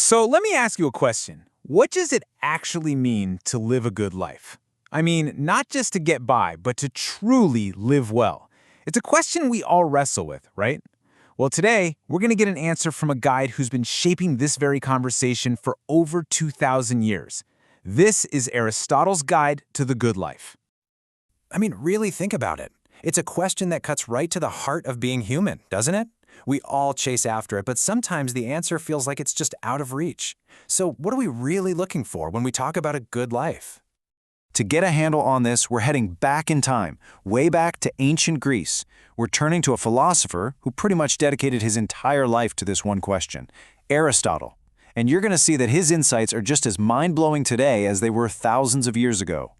So let me ask you a question. What does it actually mean to live a good life? I mean, not just to get by, but to truly live well. It's a question we all wrestle with, right? Well, today, we're going to get an answer from a guide who's been shaping this very conversation for over 2,000 years. This is Aristotle's Guide to the Good Life. I mean, really think about it. It's a question that cuts right to the heart of being human, doesn't it? We all chase after it, but sometimes the answer feels like it's just out of reach. So what are we really looking for when we talk about a good life? To get a handle on this, we're heading back in time, way back to ancient Greece. We're turning to a philosopher who pretty much dedicated his entire life to this one question, Aristotle. And you're going to see that his insights are just as mind-blowing today as they were thousands of years ago.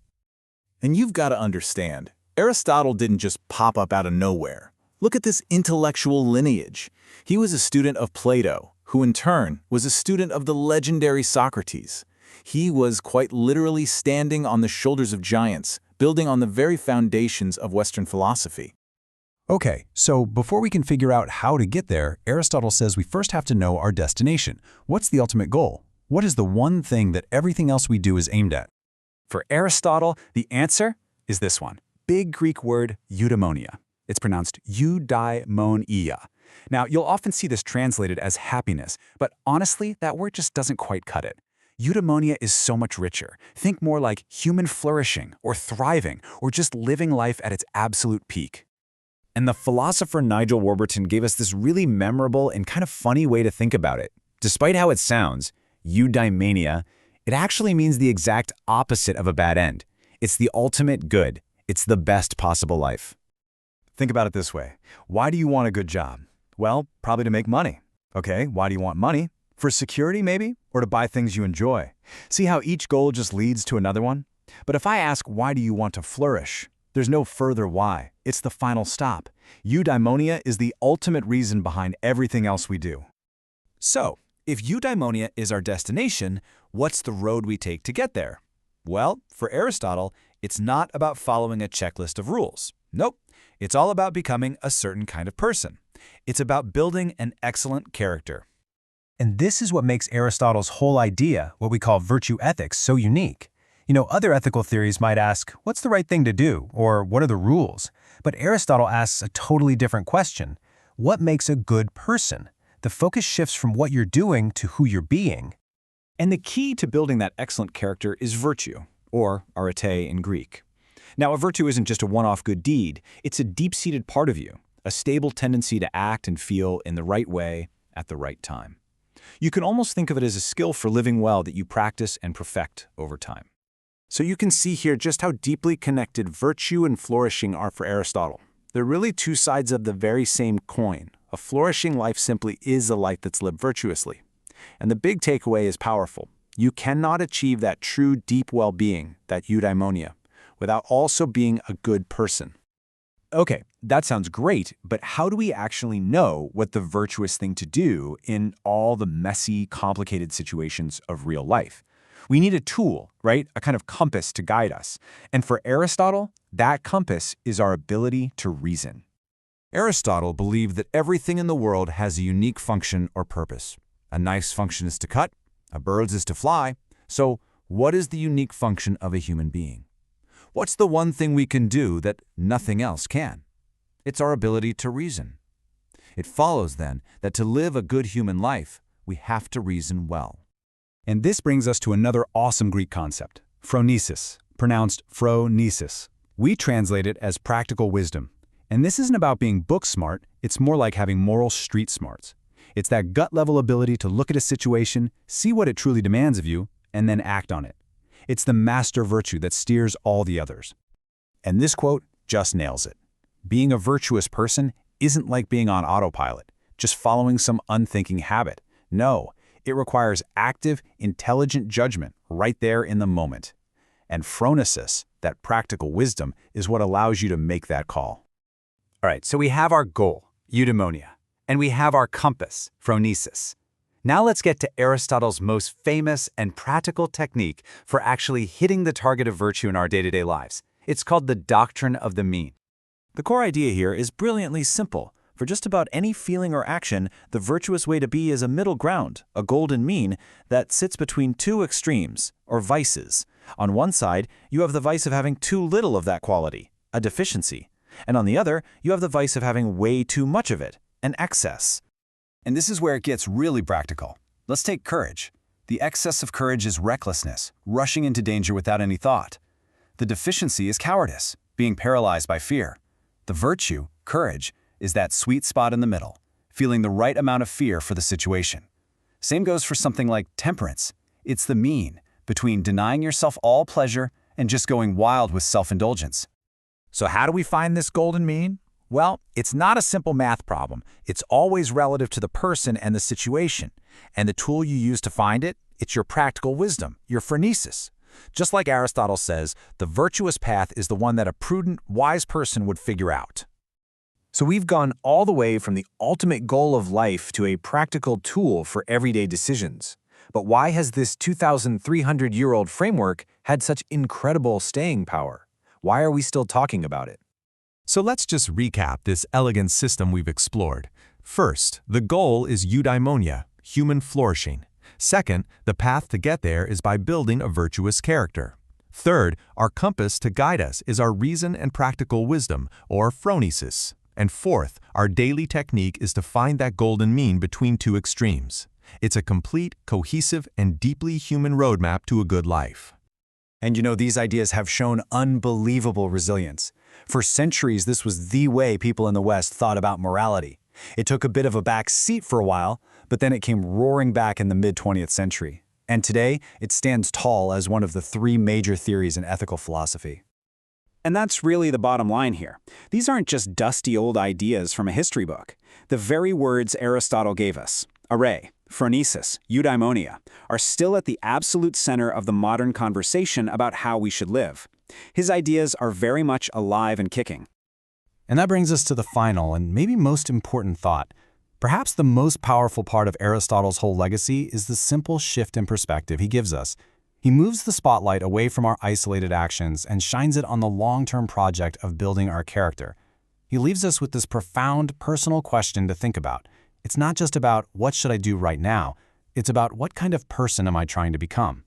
And you've got to understand, Aristotle didn't just pop up out of nowhere. Look at this intellectual lineage. He was a student of Plato, who in turn was a student of the legendary Socrates. He was quite literally standing on the shoulders of giants, building on the very foundations of Western philosophy. Okay, so before we can figure out how to get there, Aristotle says we first have to know our destination. What's the ultimate goal? What is the one thing that everything else we do is aimed at? For Aristotle, the answer is this one. Big Greek word eudaimonia. It's pronounced eudaimonia. Now, you'll often see this translated as happiness, but honestly, that word just doesn't quite cut it. Eudaimonia is so much richer. Think more like human flourishing or thriving or just living life at its absolute peak. And the philosopher Nigel Warburton gave us this really memorable and kind of funny way to think about it. Despite how it sounds, eudaimonia, it actually means the exact opposite of a bad end. It's the ultimate good. It's the best possible life. Think about it this way. Why do you want a good job? Well, probably to make money. Okay, why do you want money? For security, maybe? Or to buy things you enjoy? See how each goal just leads to another one? But if I ask, why do you want to flourish? There's no further why. It's the final stop. Eudaimonia is the ultimate reason behind everything else we do. So, if eudaimonia is our destination, what's the road we take to get there? Well, for Aristotle, it's not about following a checklist of rules. Nope. It's all about becoming a certain kind of person. It's about building an excellent character. And this is what makes Aristotle's whole idea, what we call virtue ethics, so unique. You know, other ethical theories might ask, what's the right thing to do, or what are the rules? But Aristotle asks a totally different question. What makes a good person? The focus shifts from what you're doing to who you're being. And the key to building that excellent character is virtue, or arete in Greek. Now, a virtue isn't just a one-off good deed. It's a deep-seated part of you, a stable tendency to act and feel in the right way at the right time. You can almost think of it as a skill for living well that you practice and perfect over time. So you can see here just how deeply connected virtue and flourishing are for Aristotle. They're really two sides of the very same coin. A flourishing life simply is a life that's lived virtuously. And the big takeaway is powerful. You cannot achieve that true deep well-being, that eudaimonia, without also being a good person. Okay, that sounds great, but how do we actually know what the virtuous thing to do in all the messy, complicated situations of real life? We need a tool, right? A kind of compass to guide us. And for Aristotle, that compass is our ability to reason. Aristotle believed that everything in the world has a unique function or purpose. A knife's function is to cut, a bird's is to fly. So what is the unique function of a human being? What's the one thing we can do that nothing else can? It's our ability to reason. It follows, then, that to live a good human life, we have to reason well. And this brings us to another awesome Greek concept, phronesis, pronounced Phronesis. We translate it as practical wisdom. And this isn't about being book smart, it's more like having moral street smarts. It's that gut-level ability to look at a situation, see what it truly demands of you, and then act on it. It's the master virtue that steers all the others. And this quote just nails it. Being a virtuous person isn't like being on autopilot, just following some unthinking habit. No, it requires active, intelligent judgment right there in the moment. And phronesis, that practical wisdom, is what allows you to make that call. All right, so we have our goal, eudaimonia, and we have our compass, phronesis. Now let's get to Aristotle's most famous and practical technique for actually hitting the target of virtue in our day-to-day lives. It's called the doctrine of the mean. The core idea here is brilliantly simple. For just about any feeling or action, the virtuous way to be is a middle ground, a golden mean, that sits between two extremes, or vices. On one side, you have the vice of having too little of that quality, a deficiency. And on the other, you have the vice of having way too much of it, an excess. And this is where it gets really practical. Let's take courage. The excess of courage is recklessness, rushing into danger without any thought. The deficiency is cowardice, being paralyzed by fear. The virtue, courage, is that sweet spot in the middle, feeling the right amount of fear for the situation. Same goes for something like temperance. It's the mean between denying yourself all pleasure and just going wild with self-indulgence. So how do we find this golden mean? Well, it's not a simple math problem. It's always relative to the person and the situation. And the tool you use to find it, it's your practical wisdom, your phronesis. Just like Aristotle says, the virtuous path is the one that a prudent, wise person would figure out. So we've gone all the way from the ultimate goal of life to a practical tool for everyday decisions. But why has this 2,300-year-old framework had such incredible staying power? Why are we still talking about it? So let's just recap this elegant system we've explored. First, the goal is eudaimonia, human flourishing. Second, the path to get there is by building a virtuous character. Third, our compass to guide us is our reason and practical wisdom, or phronesis. And fourth, our daily technique is to find that golden mean between two extremes. It's a complete, cohesive, and deeply human roadmap to a good life. And you know, these ideas have shown unbelievable resilience. For centuries, this was the way people in the West thought about morality. It took a bit of a back seat for a while, but then it came roaring back in the mid-20th century. And today, it stands tall as one of the three major theories in ethical philosophy. And that's really the bottom line here. These aren't just dusty old ideas from a history book. The very words Aristotle gave us, Arete, Phronesis, Eudaimonia, are still at the absolute center of the modern conversation about how we should live. His ideas are very much alive and kicking. And that brings us to the final and maybe most important thought. Perhaps the most powerful part of Aristotle's whole legacy is the simple shift in perspective he gives us. He moves the spotlight away from our isolated actions and shines it on the long-term project of building our character. He leaves us with this profound personal question to think about. It's not just about what should I do right now, it's about what kind of person am I trying to become.